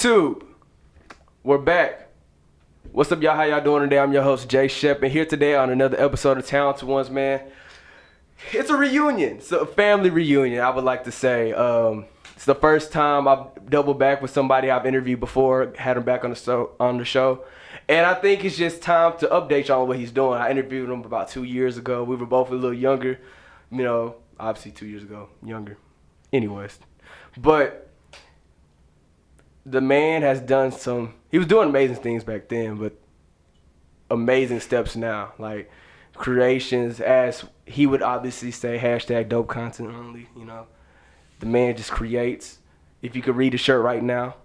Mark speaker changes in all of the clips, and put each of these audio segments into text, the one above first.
Speaker 1: YouTube, we're back. What's up, y'all? How y'all doing today? I'm your host, Jay Shep, and here today on another episode of Talented Ones, man. It's a reunion. It's a family reunion, I would like to say. It's the first time I've doubled back with somebody I've interviewed before, had him back on the show. And I think it's just time to update y'all on what he's doing. I interviewed him about 2 years ago. We were both a little younger, obviously 2 years ago, younger. Anyways, but the man has done he was doing amazing things back then, but amazing steps now. Like creations, as he would obviously say, hashtag dope content only, The man just creates. If you could read the shirt right now,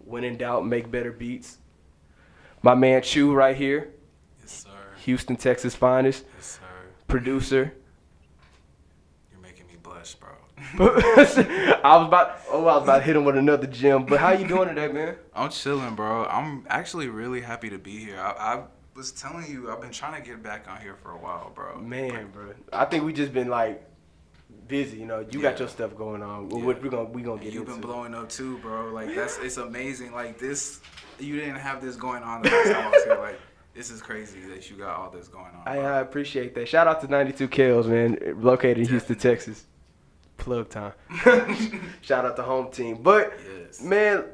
Speaker 1: when in doubt, make better beats. My man Chu right here.
Speaker 2: Yes, sir.
Speaker 1: Houston, Texas finest.
Speaker 2: Yes, sir.
Speaker 1: Producer.
Speaker 2: You're making me blush, bro.
Speaker 1: I was about to hit him with another gem. But how you doing today, man?
Speaker 2: I'm chilling, bro. I'm actually really happy to be here. I was telling you, I've been trying to get back on here for a while, bro.
Speaker 1: Man, bro. I think we just been busy. You got your stuff going on.
Speaker 2: Yeah.
Speaker 1: We're gonna get into.
Speaker 2: You've been blowing up too, bro. Like it's amazing. Like this, you didn't have this going on the last time I was here. Like this is crazy that you got all this going on.
Speaker 1: I appreciate that. Shout out to 92 Kales, man. Located in Houston, Texas. Plug time. Shout out to home team. But
Speaker 2: yes,
Speaker 1: man,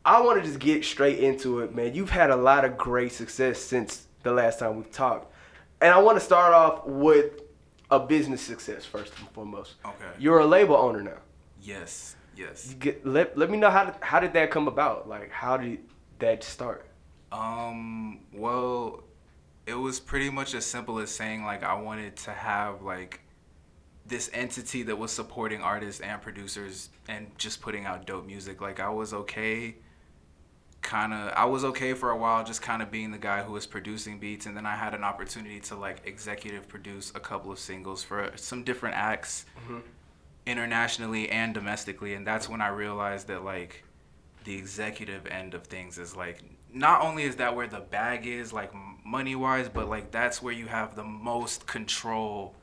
Speaker 1: I want to just get straight into it, man. You've had a lot of great success since the last time we've talked, and I want to start off with a business success first and foremost.
Speaker 2: Okay.
Speaker 1: You're a label owner now.
Speaker 2: Yes.
Speaker 1: Let me know how did that come about? Like, how did that start?
Speaker 2: Well, it was pretty much as simple as saying like I wanted to have like this entity that was supporting artists and producers and just putting out dope music. Like I was okay for a while just kind of being the guy who was producing beats, and then I had an opportunity to like executive produce a couple of singles for some different acts internationally and domestically, and that's when I realized that like the executive end of things is like not only is that where the bag is like money wise, but like that's where you have the most control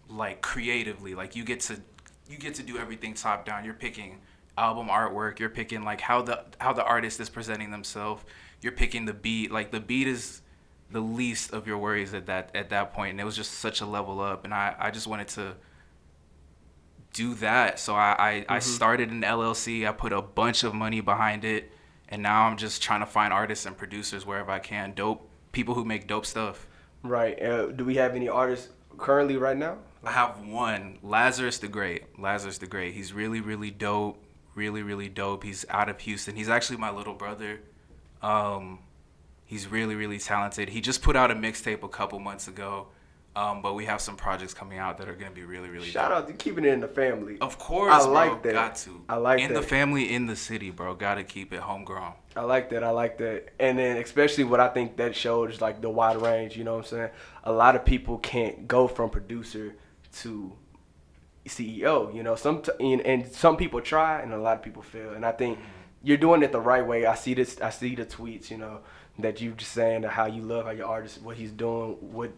Speaker 2: like creatively. Like you get to do everything top down. You're picking album artwork, you're picking like how the artist is presenting themselves, you're picking the beat. Like the beat is the least of your worries at that point, and it was just such a level up, and I just wanted to do that. So I started an LLC. I put a bunch of money behind it, and now I'm just trying to find artists and producers wherever I can, dope people who make dope stuff.
Speaker 1: Right. Do we have any artists currently right now?
Speaker 2: I have one, Lazarus the Great. He's really, really dope. Really, really dope. He's out of Houston. He's actually my little brother. He's really, really talented. He just put out a mixtape a couple months ago. But we have some projects coming out that are going to be really, really
Speaker 1: Shout
Speaker 2: dope.
Speaker 1: out to keeping it in the family.
Speaker 2: Of course,
Speaker 1: I like
Speaker 2: bro.
Speaker 1: that.
Speaker 2: Got to.
Speaker 1: I like
Speaker 2: in
Speaker 1: that.
Speaker 2: the family, in the city, bro. Got to keep it homegrown.
Speaker 1: I like that. And then especially what I think that showed is like the wide range, you know what I'm saying? A lot of people can't go from producer to CEO, and some people try and a lot of people fail. And I think you're doing it the right way. I see the tweets, that you just saying how you love how your artist, what he's doing with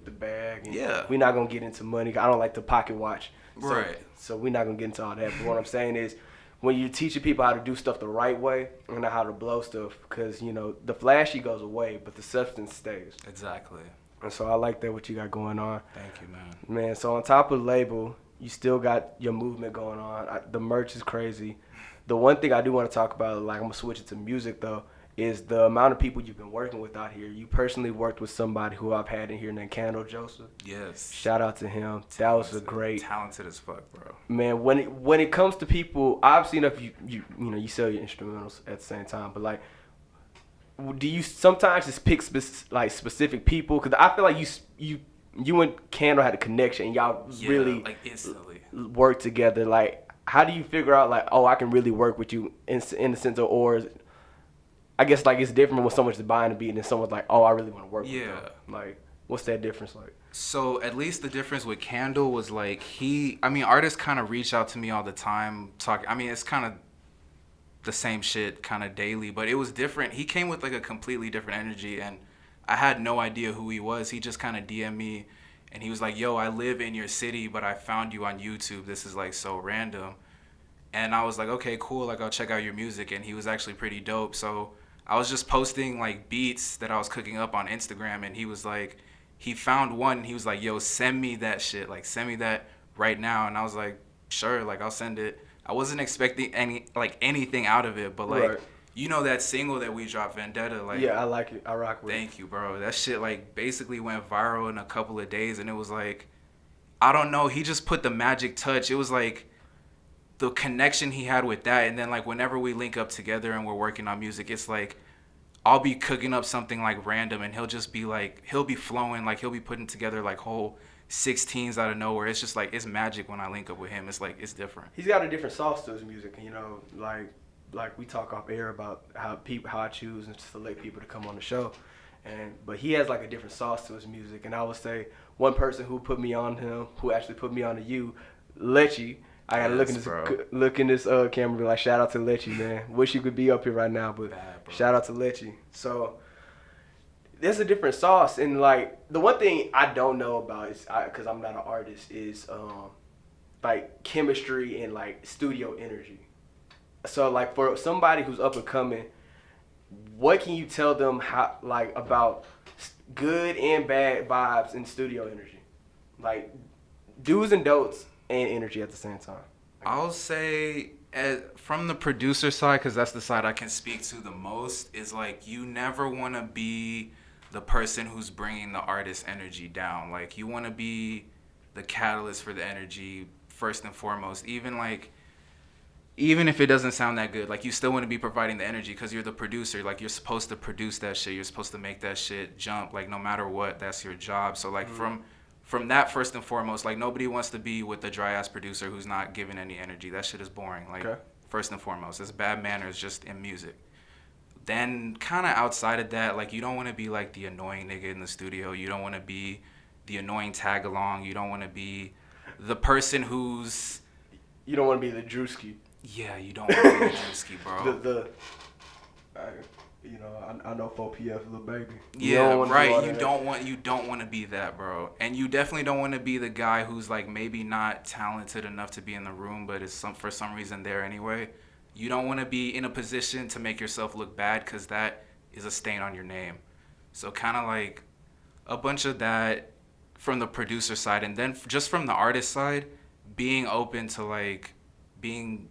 Speaker 1: the bag. And
Speaker 2: Yeah.
Speaker 1: we're not going to get into money. I don't like to pocket watch.
Speaker 2: Right.
Speaker 1: So we're not going to get into all that. But what I'm saying is when you're teaching people how to do stuff the right way and not how to blow stuff, because, the flashy goes away, but the substance stays.
Speaker 2: Exactly.
Speaker 1: And so I like that what you got going on.
Speaker 2: Thank you, man.
Speaker 1: Man, so on top of the label, you still got your movement going on. The merch is crazy. The one thing I do want to talk about, like I'm going to switch it to music though, is the amount of people you've been working with out here. You personally worked with somebody who I've had in here named Candle Joseph.
Speaker 2: Yes.
Speaker 1: Shout out to him. That was a great.
Speaker 2: Talented as fuck, bro.
Speaker 1: Man, when it comes to people, I've seen if you sell your instrumentals at the same time, but like, do you sometimes just pick specific people? Because I feel like you and Candle had a connection and y'all really
Speaker 2: like instantly
Speaker 1: work together. Like, how do you figure out like, oh, I can really work with you in the sense of, or I guess like it's different when someone's buying a beat and someone's like, oh, I really want to work with you. Like, what's that difference like?
Speaker 2: So at least the difference with Candle was like artists kind of reach out to me all the time talking. It's kind of the same shit kind of daily, but it was different. He came with like a completely different energy, and I had no idea who he was. He just kind of DM'd me, and he was like, yo, I live in your city, but I found you on YouTube. This is like so random. And I was like, okay, cool. Like, I'll check out your music. And he was actually pretty dope. So I was just posting like beats that I was cooking up on Instagram. And he was like, he found one. And he was like, yo, send me that shit. Like, send me that right now. And I was like, sure. Like, I'll send it. I wasn't expecting anything out of it. But like,
Speaker 1: Right.
Speaker 2: you know that single that we dropped, Vendetta. Like,
Speaker 1: Yeah, I like it. I rock with it.
Speaker 2: thank you, bro. That shit like basically went viral in a couple of days. And it was like, I don't know. He just put the magic touch. It was like, the connection he had with that, and then like whenever we link up together and we're working on music, it's like I'll be cooking up something like random and he'll just be like, he'll be flowing, like he'll be putting together like whole 16s out of nowhere. It's just like, it's magic when I link up with him. It's like, it's different.
Speaker 1: He's got a different sauce to his music, you know, like we talk off air about how I choose and select people to come on the show, but he has like a different sauce to his music. And I would say one person who put me on him, who actually put me on to you, Lecce. I gotta look in this camera and be like, shout out to Lecce, man. Wish you could be up here right now, but shout out to Lecce. So there's a different sauce, and like the one thing I don't know about is, because I'm not an artist, is like chemistry and like studio energy. So like for somebody who's up and coming, what can you tell them about good and bad vibes in studio energy, like do's and don'ts and energy at the same time?
Speaker 2: I'll say from the producer side, because that's the side I can speak to the most, is like you never want to be the person who's bringing the artist's energy down. Like you want to be the catalyst for the energy first and foremost. Even if it doesn't sound that good, like you still want to be providing the energy because you're the producer. Like you're supposed to produce that shit. You're supposed to make that shit jump. Like no matter what, that's your job. So like from that first and foremost, like nobody wants to be with the dry ass producer who's not giving any energy. That shit is boring. Like first and foremost, it's bad manners just in music. Then kind of outside of that, like you don't want to be like the annoying nigga in the studio. You don't want to be the annoying tag along. You don't want to be the person who's.
Speaker 1: You don't want to be the Drewski.
Speaker 2: Yeah, you don't want to be the Drewski, bro.
Speaker 1: I know 4PF, little baby.
Speaker 2: Yeah, right. You don't want to be that, bro. And you definitely don't want to be the guy who's like maybe not talented enough to be in the room, but is for some reason there anyway. You don't want to be in a position to make yourself look bad, because that is a stain on your name. So kind of like a bunch of that from the producer side, and then just from the artist side, being open to being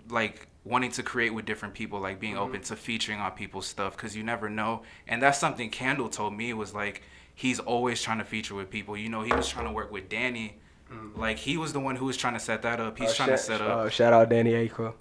Speaker 2: wanting to create with different people, like being open to featuring on people's stuff, because you never know. And that's something Candle told me, was like he's always trying to feature with people. You know, he was trying to work with Danny. Like he was the one who was trying to set that up. He's trying to set up.
Speaker 1: Shout out Danny Acre.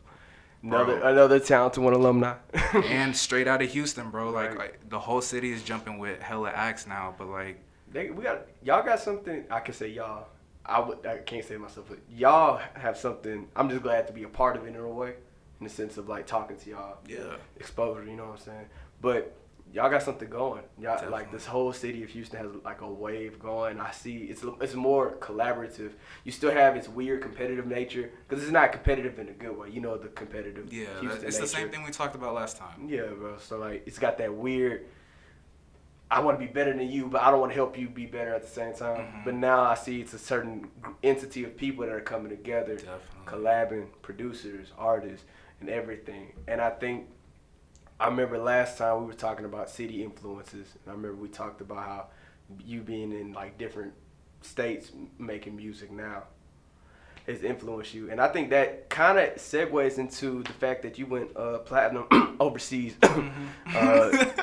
Speaker 1: Another talented one, alumni.
Speaker 2: And straight out of Houston, bro. Like the whole city is jumping with hella acts now, but like
Speaker 1: y'all got something. I can say y'all. I can't say myself, but y'all have something. I'm just glad to be a part of it in a way, in the sense of like talking to y'all.
Speaker 2: Yeah.
Speaker 1: Exposure, you know what I'm saying? But y'all got something going. Y'all
Speaker 2: Definitely.
Speaker 1: Like this whole city of Houston has like a wave going. I see it's more collaborative. You still have its weird competitive nature, because it's not competitive in a good way. You know, the competitive.
Speaker 2: Yeah,
Speaker 1: Houston
Speaker 2: it's
Speaker 1: nature.
Speaker 2: the same thing we talked about last time.
Speaker 1: Yeah, bro. So like it's got that weird. I want to be better than you, but I don't want to help you be better at the same time. But now I see it's a certain entity of people that are coming together, collabing, producers, artists, and everything. And I remember last time we were talking about city influences, and I remember we talked about how you being in like different states making music now has influenced you. And I think that kind of segues into the fact that you went platinum overseas,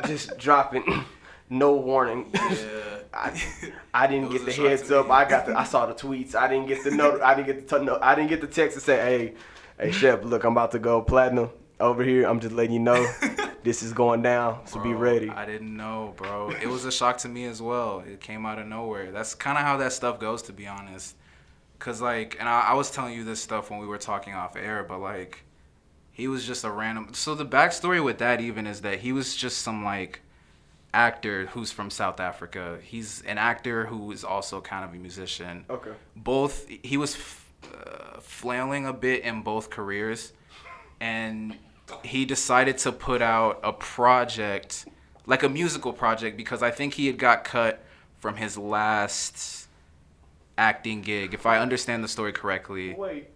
Speaker 1: just dropping. No warning.
Speaker 2: Yeah.
Speaker 1: I didn't get the heads up. I saw the tweets. I didn't get the note. I didn't get the text to say, hey, Shep, look, I'm about to go platinum over here. I'm just letting you know this is going down. So be ready.
Speaker 2: I didn't know, bro. It was a shock to me as well. It came out of nowhere. That's kind of how that stuff goes, to be honest. Cause like, and I was telling you this stuff when we were talking off air, but like, he was just a random. So the backstory with that even is that he was just some like actor who's from South Africa. He's an actor who is also kind of a musician.
Speaker 1: Okay.
Speaker 2: He was flailing a bit in both careers, and he decided to put out a project, like a musical project, because I think he had got cut from his last acting gig, if I understand the story correctly.
Speaker 1: Wait.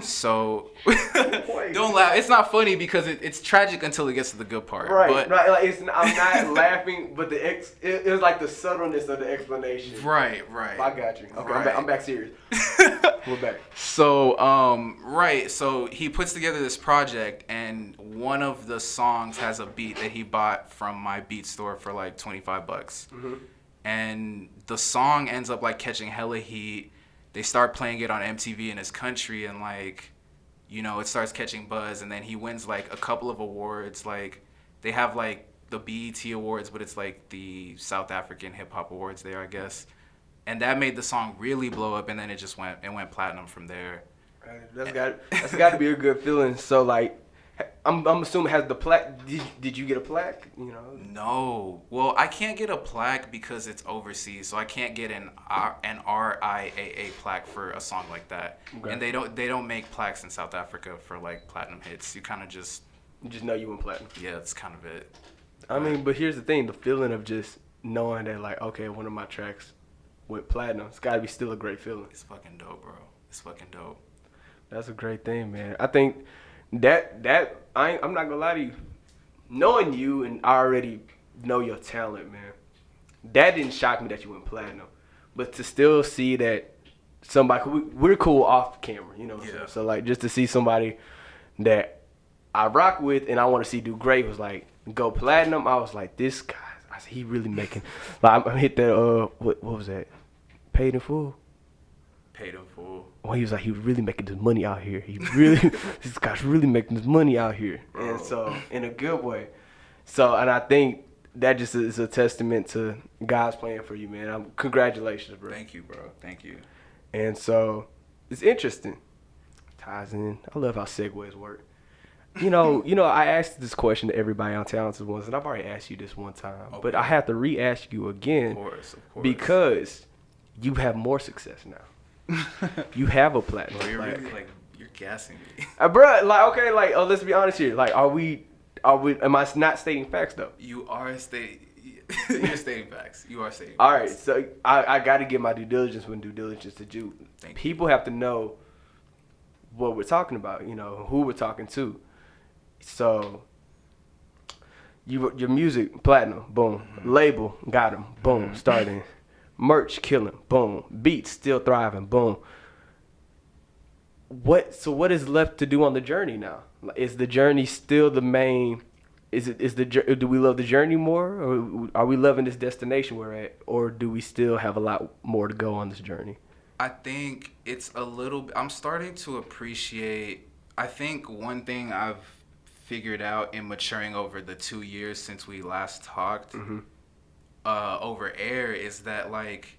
Speaker 2: So
Speaker 1: Wait.
Speaker 2: don't laugh. It's not funny because it's tragic until it gets to the good part.
Speaker 1: Right,
Speaker 2: But,
Speaker 1: right. Like I'm not laughing, but it was like the subtleness of the explanation.
Speaker 2: Right.
Speaker 1: I got you. Okay,
Speaker 2: Right.
Speaker 1: I'm back serious. We're back.
Speaker 2: So, right. So he puts together this project, and one of the songs has a beat that he bought from my beat store for like $25.
Speaker 1: Mm-hmm.
Speaker 2: And the song ends up like catching hella heat. They start playing it on MTV in his country, and like, you know, it starts catching buzz, and then he wins like a couple of awards. Like, they have like the BET Awards, but it's like the South African Hip Hop Awards there, I guess. And that made the song really blow up, and then it went platinum from there.
Speaker 1: That's got to be a good feeling. So like, I'm assuming has the plaque. Did you get a plaque? You know.
Speaker 2: No. Well, I can't get a plaque because it's overseas, so I can't get an RIAA plaque for a song like that. Okay. And they don't make plaques in South Africa for like platinum hits. You kind of just
Speaker 1: know you went platinum.
Speaker 2: Yeah, that's kind of it.
Speaker 1: I mean, but here's the thing: the feeling of just knowing that, like, okay, one of my tracks went platinum. It's got to be still a great feeling.
Speaker 2: It's fucking dope, bro. It's fucking dope.
Speaker 1: That's a great thing, man. I think that I'm not gonna lie to you. Knowing you, and I already know your talent, man. That didn't shock me that you went platinum, but to still see that somebody, we're cool off camera, you know.
Speaker 2: Yeah.
Speaker 1: So like, just to see somebody that I rock with and I want to see do great was like go platinum. I was like, this guy, he really making. Like I hit that what was that? Paid in Full.
Speaker 2: Paid in Full.
Speaker 1: Well, he was like, he was really making this money out here. He really, this guy's really making this money out here. And so, in a good way. So, and I think that just is a testament to God's plan for you, man. Congratulations, bro.
Speaker 2: Thank you, bro. Thank you.
Speaker 1: And so, it's interesting. Ties in. I love how segues work. You know, I asked this question to everybody on Talented Ones, and I've already asked you this one time. Okay. But I have to re-ask you again.
Speaker 2: Of course.
Speaker 1: Because you have more success now. You have a platinum.
Speaker 2: Bro, you're really like you're gassing me,
Speaker 1: bro. Like, okay, like, let's be honest here. Like, are we? Am I not stating facts though?
Speaker 2: You're stating facts. You are stating.
Speaker 1: All right, so I got to get my due diligence when due diligence is due. People have to know what we're talking about. You know who we're talking to. So, your music platinum, boom. Mm-hmm. Label got him, boom. Mm-hmm. Starting. Merch killing, boom. Beats still thriving, boom. What is left to do on the journey now? Is the journey still the main? Do we love the journey more, or are we loving this destination we're at, or do we still have a lot more to go on this journey?
Speaker 2: I think it's a little. I'm starting to appreciate. I think one thing I've figured out in maturing over the 2 years since we last talked. Mm-hmm. Over air is that like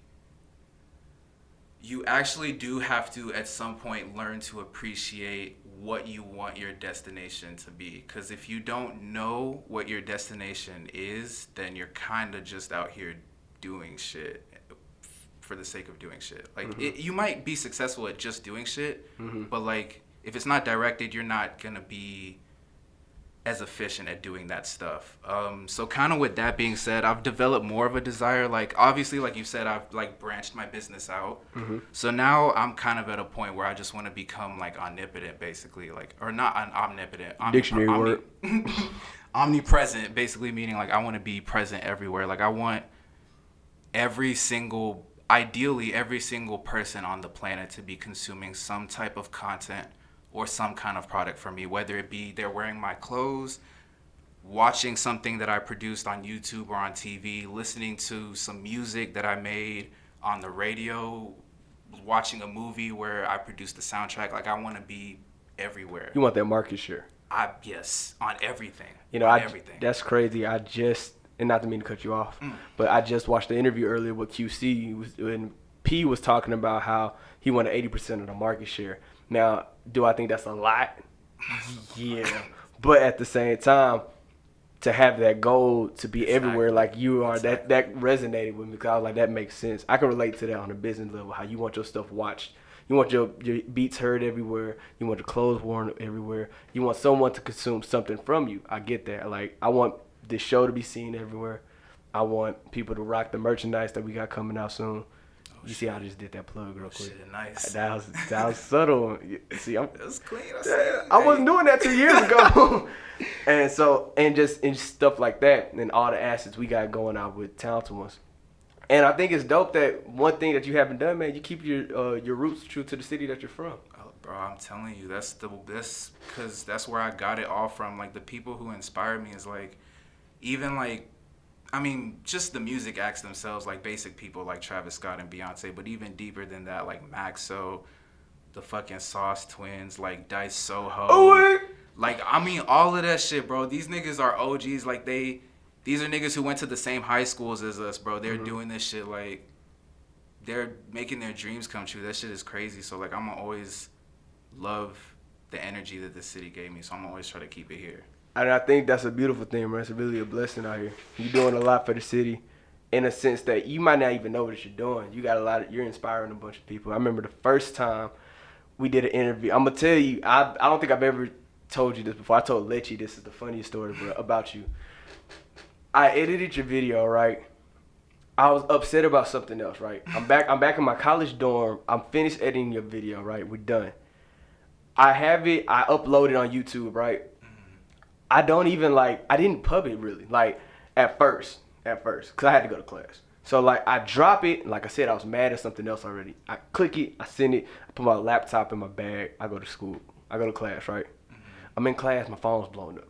Speaker 2: you actually do have to at some point learn to appreciate what you want your destination to be, because if you don't know what your destination is, then you're kind of just out here doing shit for the sake of doing shit. Like mm-hmm. You might be successful at just doing shit, mm-hmm. but like if it's not directed, you're not gonna be as efficient at doing that stuff. So kind of with that being said, I've developed more of a desire. Like obviously, like you said, I've like branched my business out. Mm-hmm. So now I'm kind of at a point where I just want to become like omnipotent, basically, like, or not omnipotent.
Speaker 1: Dictionary word.
Speaker 2: Omnipresent, basically meaning like I want to be present everywhere. Like I want ideally every single person on the planet to be consuming some type of content or some kind of product from me, whether it be they're wearing my clothes, watching something that I produced on YouTube or on TV, listening to some music that I made on the radio, watching a movie where I produced the soundtrack. Like I want to be everywhere.
Speaker 1: You want that market share?
Speaker 2: Yes, on everything.
Speaker 1: You know, everything. That's crazy. And not to mean to cut you off, but I just watched the interview earlier with QC, and P was talking about how he wanted 80% of the market share. Now, do I think that's a lot? Yeah. But at the same time, to have that goal to be everywhere like you are, that resonated with me, because I was like, that makes sense. I can relate to that on a business level, how you want your stuff watched. You want your beats heard everywhere. You want your clothes worn everywhere. You want someone to consume something from you. I get that. Like, I want this show to be seen everywhere. I want people to rock the merchandise that we got coming out soon.
Speaker 2: Oh,
Speaker 1: You see how I just did that plug real quick?
Speaker 2: Shit, nice.
Speaker 1: That was subtle. See,
Speaker 2: It was clean.
Speaker 1: I wasn't doing that 2 years ago. and just stuff like that, and all the assets we got going out with Talented Ones. And I think it's dope that one thing that you haven't done, man, you keep your roots true to the city that you're from.
Speaker 2: Oh, bro, I'm telling you, that's because that's where I got it all from. Like, the people who inspired me is like, even like, I mean, just the music acts themselves, like basic people like Travis Scott and Beyonce, but even deeper than that, like Maxo, the fucking Sauce Twins, like Dice Soho.
Speaker 1: Oh,
Speaker 2: like, I mean, all of that shit, bro. These niggas are OGs. Like, these are niggas who went to the same high schools as us, bro. They're doing this shit, like, they're making their dreams come true. That shit is crazy. So, like, I'm gonna always love the energy that the city gave me. So I'm gonna always try to keep it here.
Speaker 1: And I think that's a beautiful thing, man. It's really a blessing out here. You're doing a lot for the city in a sense that you might not even know what you're doing. You got you're inspiring a bunch of people. I remember the first time we did an interview. I'm going to tell you, I don't think I've ever told you this before. I told Lechi this is the funniest story about you. I edited your video, right? I was upset about something else, right? I'm back in my college dorm. I'm finished editing your video, right? We're done. I have it. I upload it on YouTube, right? I didn't pub it really, like, at first, because I had to go to class. So, like, I drop it, like I said, I was mad at something else already. I click it, I send it, I put my laptop in my bag, I go to school. I go to class, right? I'm in class, my phone's blowing up.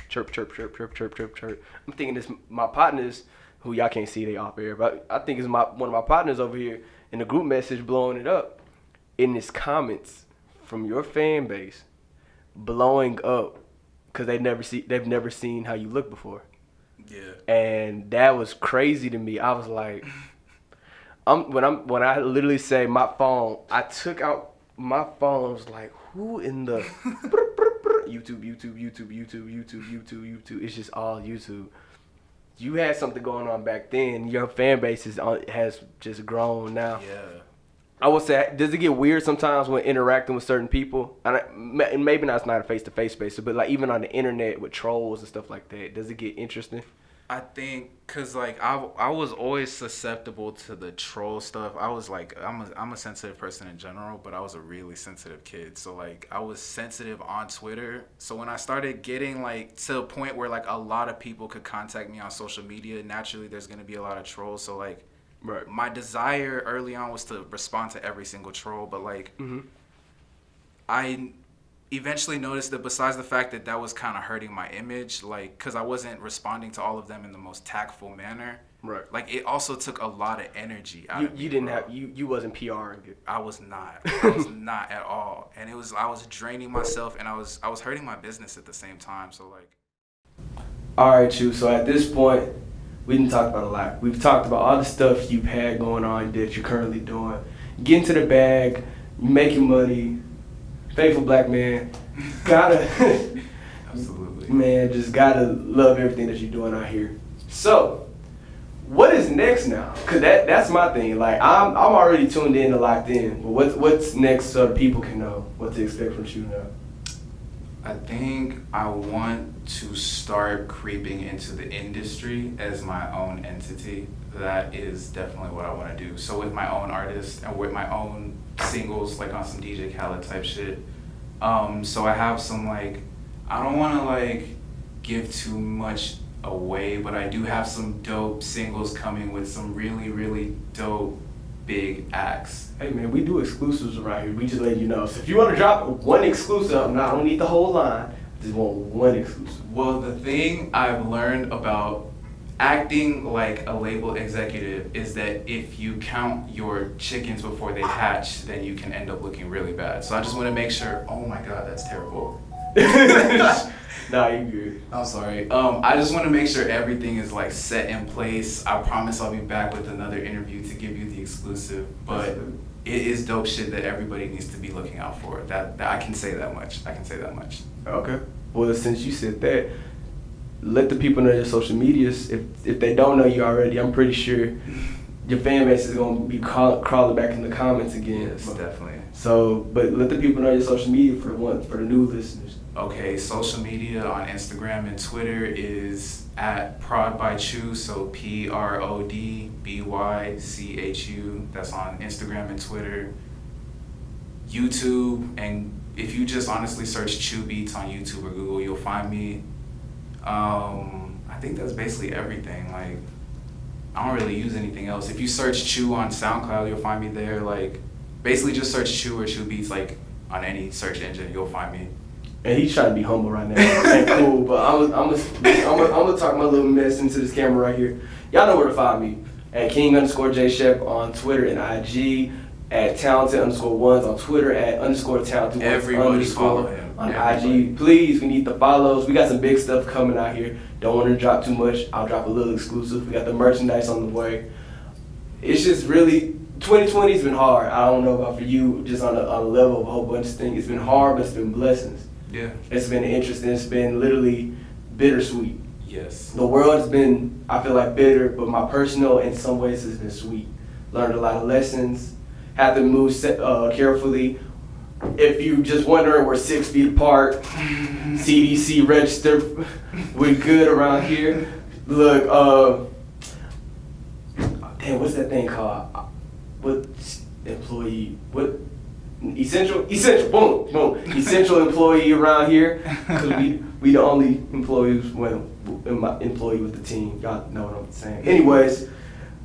Speaker 1: Chirp, chirp, chirp, chirp, chirp, chirp, chirp. I'm thinking this, my partners, who y'all can't see, they off air, but I think it's one of my partners over here in the group message blowing it up. In this comments from your fan base, blowing up. Because they've never seen how you look before. Yeah. And that was crazy to me. I was like, when I literally say my phone, I took out my phone. I was like, who in the YouTube. It's just all YouTube. You had something going on back then. Your fan base has just grown now.
Speaker 2: Yeah.
Speaker 1: I would say, does it get weird sometimes when interacting with certain people? And maybe not, it's not a face-to-face space, but like even on the internet with trolls and stuff like that, does it get interesting?
Speaker 2: I think, cause like I was always susceptible to the troll stuff. I was like, I'm a sensitive person in general, but I was a really sensitive kid. So like I was sensitive on Twitter. So when I started getting like to a point where like a lot of people could contact me on social media, naturally there's gonna be a lot of trolls. So like. Right. My desire early on was to respond to every single troll, but like, I eventually noticed that besides the fact that that was kind of hurting my image, like, cause I wasn't responding to all of them in the most tactful manner. Right. Like, it also took a lot of energy out of me.
Speaker 1: You wasn't PRing it.
Speaker 2: I was not. I was not at all, and I was draining myself, and I was hurting my business at the same time. So like.
Speaker 1: All right, Chu. So at this point. We didn't talk about a lot. We've talked about all the stuff you've had going on that you're currently doing. Get into the bag, making money, faithful black man.
Speaker 2: Absolutely.
Speaker 1: Man, just gotta love everything that you're doing out here. So, what is next now? Cause that's my thing. Like I'm already tuned in and locked in. But what's next so the people can know what to expect from you now?
Speaker 2: I think I want to start creeping into the industry as my own entity. That is definitely what I want to do. So with my own artists and with my own singles, like on some DJ Khaled type shit. So I have some like, I don't want to like give too much away, but I do have some dope singles coming with some really, really dope big acts.
Speaker 1: Hey man, we do exclusives around here. We just let you know. So if you want to drop one exclusive, I don't need the whole line. I just want one exclusive.
Speaker 2: Well, the thing I've learned about acting like a label executive is that if you count your chickens before they hatch, then you can end up looking really bad. So I just want to make sure. Oh my God, that's terrible.
Speaker 1: Nah, you good.
Speaker 2: I'm sorry. I just want to make sure everything is like set in place. I promise I'll be back with another interview to give you the exclusive. But it is dope shit that everybody needs to be looking out for. That I can say that much.
Speaker 1: Okay. Well, since you said that, let the people know your social medias. If they don't know you already, I'm pretty sure your fan base is gonna be crawling back in the comments again.
Speaker 2: Yes, definitely.
Speaker 1: So, but let the people know your social media for the new listeners.
Speaker 2: Okay, social media on Instagram and Twitter is at Prod by Chu, so PRODBYCHU. That's on Instagram and Twitter. YouTube, and if you just honestly search Chu Beats on YouTube or Google, you'll find me. I think that's basically everything. Like, I don't really use anything else. If you search Chu on SoundCloud, you'll find me there. Like, basically just search Chu or Chu Beats, like, on any search engine, you'll find me.
Speaker 1: And he's trying to be humble right now. Ain't cool, but I'm gonna talk my little mess into this camera right here. Y'all know where to find me at King_J Shep on Twitter and IG, at TalentedOnes on Twitter, at _TalentedOnes
Speaker 2: Everybody follow him.
Speaker 1: on IG. Please, we need the follows. We got some big stuff coming out here. Don't want to drop too much. I'll drop a little exclusive. We got the merchandise on the way. It's just really 2020's been hard. I don't know about for you, just on a level of a whole bunch of things. It's been hard, but it's been blessings.
Speaker 2: Yeah.
Speaker 1: It's been interesting. It's been literally bittersweet.
Speaker 2: Yes.
Speaker 1: The world has been, I feel like, bitter, but my personal, in some ways, has been sweet. Learned a lot of lessons. Had to move carefully. If you just wondering, we're 6 feet apart. CDC registered. We're good around here. Look, damn, what's that thing called? What employee? What? Essential, boom, essential employee around here, because we the only employees, well, my employee with the team. Y'all know what I'm saying. Anyways,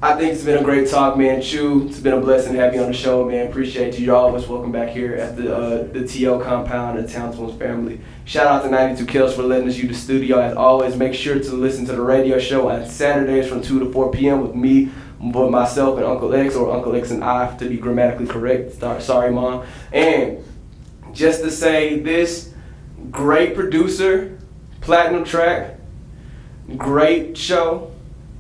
Speaker 1: I think it's been a great talk, man. Chu, it's been a blessing to have you on the show, man. Appreciate you. You're always welcome back here at the TO compound, the TalentedOnes family. Shout out to 92 Kills for letting us use the studio. As always, make sure to listen to the radio show on Saturdays from 2 to 4 p.m. with me, but myself and Uncle X, or Uncle X and I, to be grammatically correct. Sorry, Mom. And just to say this, great producer, platinum track, great show,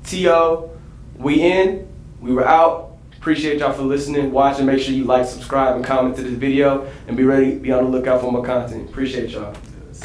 Speaker 1: T.O., we in, we were out. Appreciate y'all for listening, watching. Make sure you like, subscribe, and comment to this video, and be on the lookout for more content. Appreciate y'all.